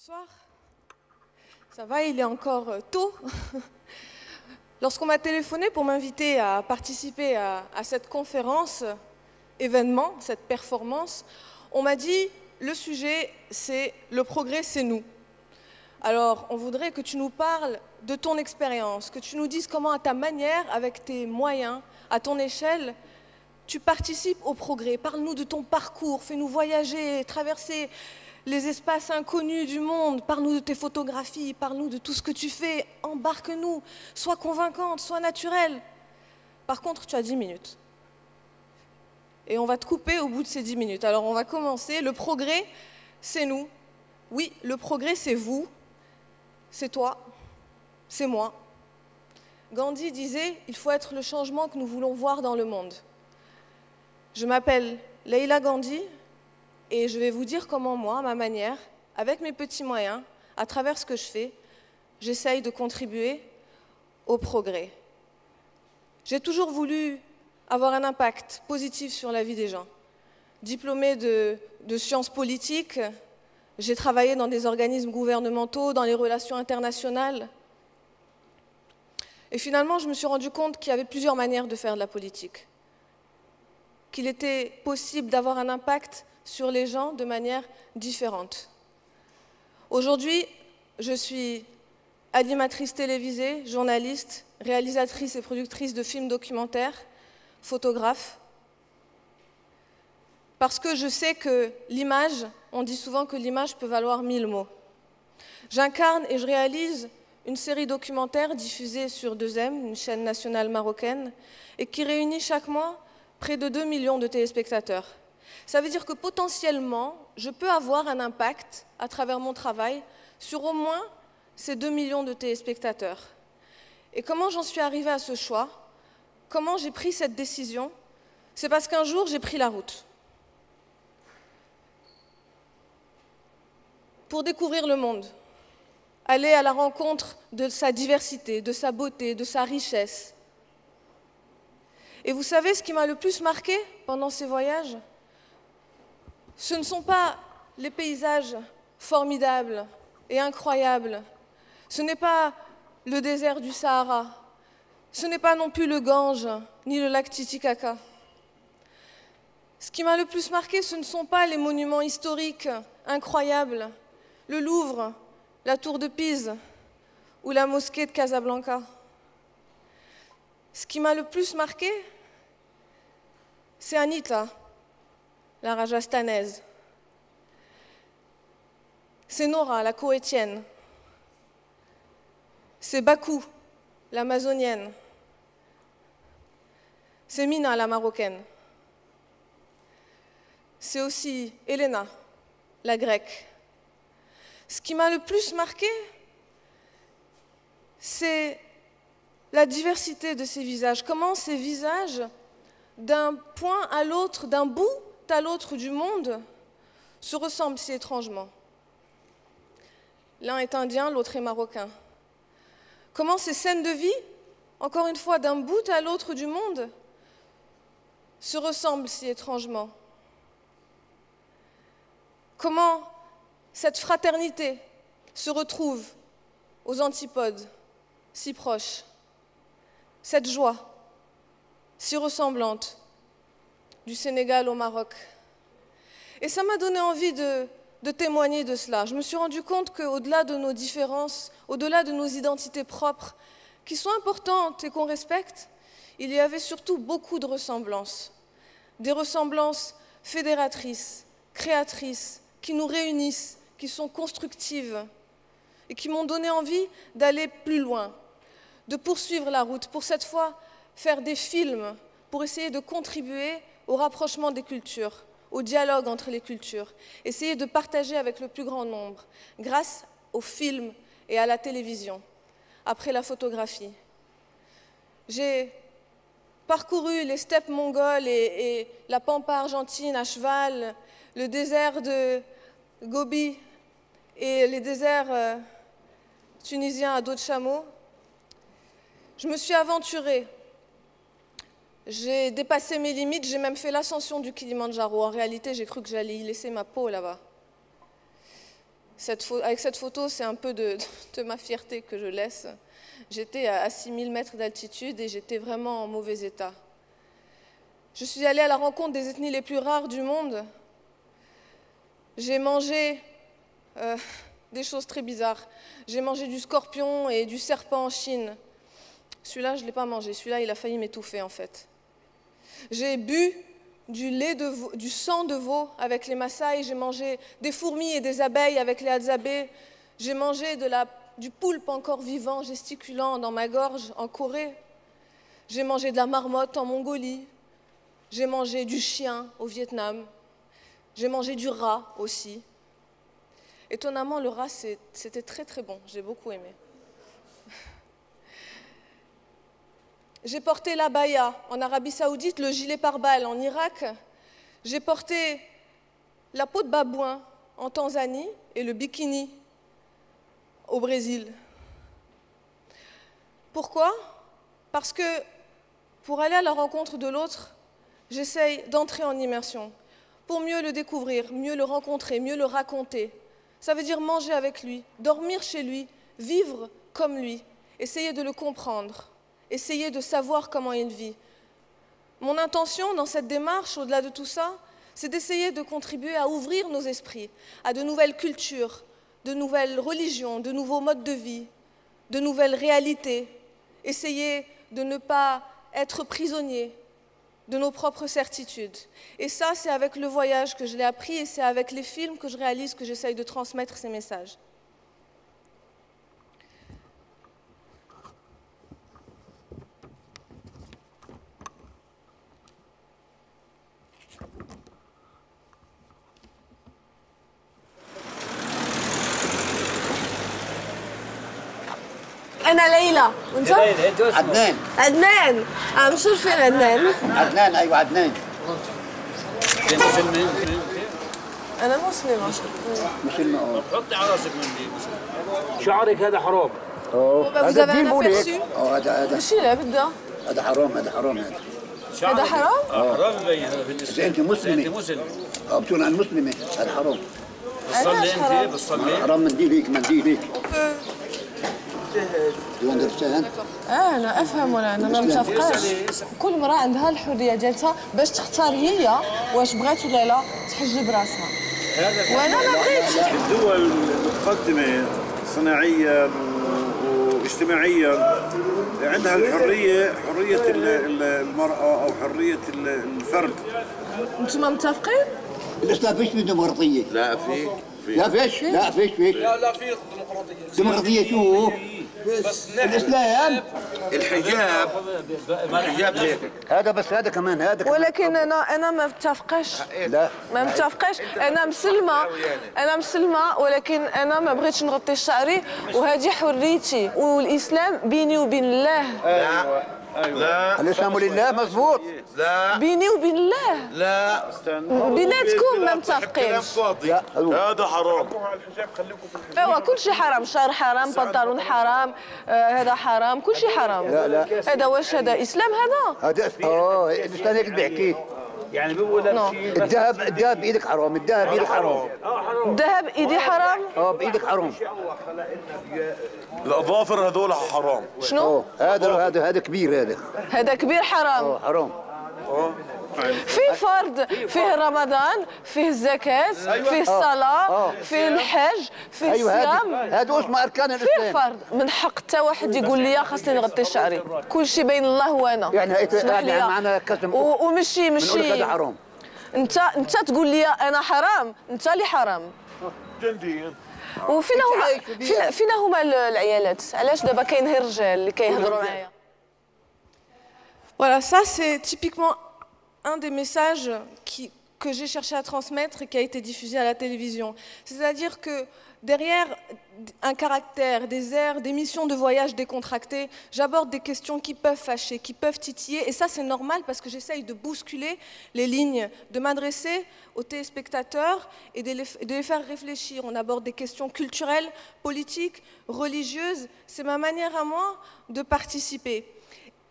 Bonsoir. Ça va, il est encore tôt. Lorsqu'on m'a téléphoné pour m'inviter à participer à cette conférence, événement, cette performance, on m'a dit le sujet c'est le progrès, c'est nous. Alors, on voudrait que tu nous parles de ton expérience, que tu nous dises comment à ta manière, avec tes moyens, à ton échelle, tu participes au progrès. Parle-nous de ton parcours, fais-nous voyager, traverser les espaces inconnus du monde, parle-nous de tes photographies, parle-nous de tout ce que tu fais, embarque-nous, sois convaincante, sois naturelle. Par contre, tu as 10 minutes. Et on va te couper au bout de ces 10 minutes. Alors on va commencer. Le progrès, c'est nous. Oui, le progrès, c'est vous, c'est toi, c'est moi. Gandhi disait, il faut être le changement que nous voulons voir dans le monde. Je m'appelle Leila Gandhi, et je vais vous dire comment moi, à ma manière, avec mes petits moyens, à travers ce que je fais, j'essaye de contribuer au progrès. J'ai toujours voulu avoir un impact positif sur la vie des gens. Diplômée de sciences politiques, j'ai travaillé dans des organismes gouvernementaux, dans les relations internationales. Et finalement, je me suis rendu compte qu'il y avait plusieurs manières de faire de la politique. Qu'il était possible d'avoir un impact sur les gens de manière différente. Aujourd'hui, je suis animatrice télévisée, journaliste, réalisatrice et productrice de films documentaires, photographe, parce que je sais que l'image, on dit souvent que l'image peut valoir 1000 mots. J'incarne et je réalise une série documentaire diffusée sur 2M, une chaîne nationale marocaine, et qui réunit chaque mois près de 2 millions de téléspectateurs. Ça veut dire que potentiellement, je peux avoir un impact à travers mon travail sur au moins ces 2 millions de téléspectateurs. Et comment j'en suis arrivée à ce choix? Comment j'ai pris cette décision? C'est parce qu'un jour, j'ai pris la route. Pour découvrir le monde, aller à la rencontre de sa diversité, de sa beauté, de sa richesse. Et vous savez ce qui m'a le plus marqué pendant ces voyages? Ce ne sont pas les paysages formidables et incroyables. Ce n'est pas le désert du Sahara. Ce n'est pas non plus le Gange, ni le lac Titicaca. Ce qui m'a le plus marqué, ce ne sont pas les monuments historiques incroyables, le Louvre, la tour de Pise ou la mosquée de Casablanca. Ce qui m'a le plus marqué, c'est Anita, la rajasthanaise. C'est Nora, la koweïtienne. C'est Bakou, l'amazonienne. C'est Mina, la marocaine. C'est aussi Elena, la grecque. Ce qui m'a le plus marqué, c'est la diversité de ces visages. Comment ces visages, d'un point à l'autre, d'un bout à l'autre du monde, se ressemblent si étrangement. L'un est indien, l'autre est marocain. Comment ces scènes de vie, encore une fois, d'un bout à l'autre du monde, se ressemblent si étrangement. Comment cette fraternité se retrouve aux antipodes, si proches. Cette joie, si ressemblante, du Sénégal au Maroc. Et ça m'a donné envie de témoigner de cela. Je me suis rendu compte qu'au-delà de nos différences, au-delà de nos identités propres, qui sont importantes et qu'on respecte, il y avait surtout beaucoup de ressemblances. Des ressemblances fédératrices, créatrices, qui nous réunissent, qui sont constructives et qui m'ont donné envie d'aller plus loin, de poursuivre la route, pour cette fois faire des films, pour essayer de contribuer au rapprochement des cultures, au dialogue entre les cultures, essayer de partager avec le plus grand nombre, grâce aux films et à la télévision, après la photographie. J'ai parcouru les steppes mongoles et la pampa argentine à cheval, le désert de Gobi et les déserts tunisiens à dos de chameau. Je me suis aventurée. J'ai dépassé mes limites, j'ai même fait l'ascension du Kilimandjaro. En réalité, j'ai cru que j'allais y laisser ma peau là-bas. Avec cette photo, c'est un peu de ma fierté que je laisse. J'étais à 6000 mètres d'altitude et j'étais vraiment en mauvais état. Je suis allée à la rencontre des ethnies les plus rares du monde. J'ai mangé des choses très bizarres. J'ai mangé du scorpion et du serpent en Chine. Celui-là, je ne l'ai pas mangé. Celui-là, il a failli m'étouffer, en fait. J'ai bu du sang de veau avec les Maasai. J'ai mangé des fourmis et des abeilles avec les Hadzabe. J'ai mangé du poulpe encore vivant, gesticulant dans ma gorge en Corée. J'ai mangé de la marmotte en Mongolie. J'ai mangé du chien au Vietnam. J'ai mangé du rat aussi. Étonnamment, le rat, c'était très très bon. J'ai beaucoup aimé. J'ai porté l'abaya en Arabie Saoudite, le gilet pare-balles en Irak. J'ai porté la peau de babouin en Tanzanie et le bikini au Brésil. Pourquoi? Parce que pour aller à la rencontre de l'autre, j'essaye d'entrer en immersion pour mieux le découvrir, mieux le rencontrer, mieux le raconter. Ça veut dire manger avec lui, dormir chez lui, vivre comme lui, essayer de le comprendre, essayer de savoir comment il vit. Mon intention dans cette démarche, au-delà de tout ça, c'est d'essayer de contribuer à ouvrir nos esprits à de nouvelles cultures, de nouvelles religions, de nouveaux modes de vie, de nouvelles réalités. Essayer de ne pas être prisonnier de nos propres certitudes. Et ça, c'est avec le voyage que je l'ai appris et c'est avec les films que je réalise que j'essaye de transmettre ces messages. أنا ليلى وأنت؟ عدنان. عدنان مشرفين عدنان. عدنان أيوة عدنان. أنا مسلمة. مسلمة. حطي على راسك منديل. شعرك هذا حرام. Vous avez un aperçu. هذا ماشي لا بدها. هذا حرام هذا حرام هذا حرام؟ حرام يبين هذا بالنسبة. إذا أنت مسلمة. أنت مسلم. بتقول أنا مسلمة هذا حرام. بتصلي أنت بتصلي. حرام منديلك منديلك. أنا أفهم ولا أنا ما متفقاش. كل امرأة عندها الحرية ديالها باش تختار هي واش بغات ولا لا تحجب راسها. وأنا ما بغيتش. الدول المتقدمة صناعيا واجتماعيا عندها الحرية، حرية المرأة أو حرية الفرد. أنتم متفقين؟ الإسلام فيش فيه ديمقراطية. لا في. لا فيش لا فيش فيش. لا في ديمقراطية. ديمقراطية شو؟ بس الإسلام الحجاب هيك. هذا بس هذا كمان هذا كمان. ولكن أنا ما متفقاش. لا ما متفقاش. أنا مسلمة ولكن أنا ما بغيتش نغطي شعري وهذه حريتي والإسلام بيني وبين الله. لا الإسلام لله مضبوط. لا بيني وبين الله. لا بيناتكم ما متفقين. لا هذا حرام. ايوا كل شيء حرام، الشعر حرام، بنطلون حرام، هذا حرام، كل شيء حرام. لا هذا واش هذا اسلام هذا؟ هذا الإسلام هيك بيحكي. يعني بيقول لك شيء. الذهب بإيدك حرام. الذهب بإيدك حرام. الذهب ايدي حرام؟ بإيدك حرام. الأظافر هذول حرام. شنو؟ هذا كبير هذا. هذا كبير حرام. حرام. فيه فرض، فيه رمضان، فيه الزكاة، فيه الصلاة، فيه الحج، فيه الصيام. هذا اسمه أركان الإسلام. فيه فرض، من حق حتى واحد يقول لي خاصني نغطي شعري، كل شيء بين الله وانا. يعني معنا كسم. ومشي هذا حرام. انت تقول لي انا حرام، انت اللي حرام. جندي. فينا هما العيالات؟ علاش دابا كاين غير الرجال اللي كيهضروا معايا؟ Voilà, ça c'est typiquement un des messages que j'ai cherché à transmettre et qui a été diffusé à la télévision. C'est-à-dire que derrière un caractère, des airs, des missions de voyage décontractées, j'aborde des questions qui peuvent fâcher, qui peuvent titiller. Et ça, c'est normal parce que j'essaye de bousculer les lignes, de m'adresser aux téléspectateurs et de les faire réfléchir. On aborde des questions culturelles, politiques, religieuses. C'est ma manière à moi de participer.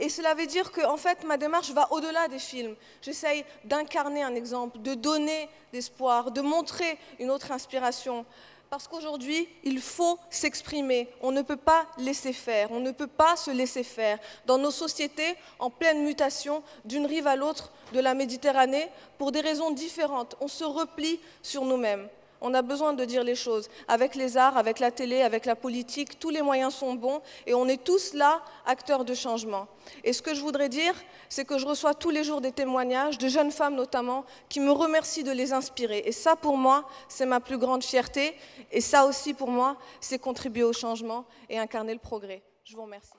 Et cela veut dire que, en fait, ma démarche va au-delà des films. J'essaye d'incarner un exemple, de donner l'espoir, de montrer une autre inspiration. Parce qu'aujourd'hui, il faut s'exprimer. On ne peut pas laisser faire, on ne peut pas se laisser faire. Dans nos sociétés, en pleine mutation, d'une rive à l'autre de la Méditerranée, pour des raisons différentes, on se replie sur nous-mêmes. On a besoin de dire les choses. Avec les arts, avec la télé, avec la politique, tous les moyens sont bons et on est tous là, acteurs de changement. Et ce que je voudrais dire, c'est que je reçois tous les jours des témoignages, de jeunes femmes notamment, qui me remercient de les inspirer. Et ça, pour moi, c'est ma plus grande fierté. Et ça aussi, pour moi, c'est contribuer au changement et incarner le progrès. Je vous remercie.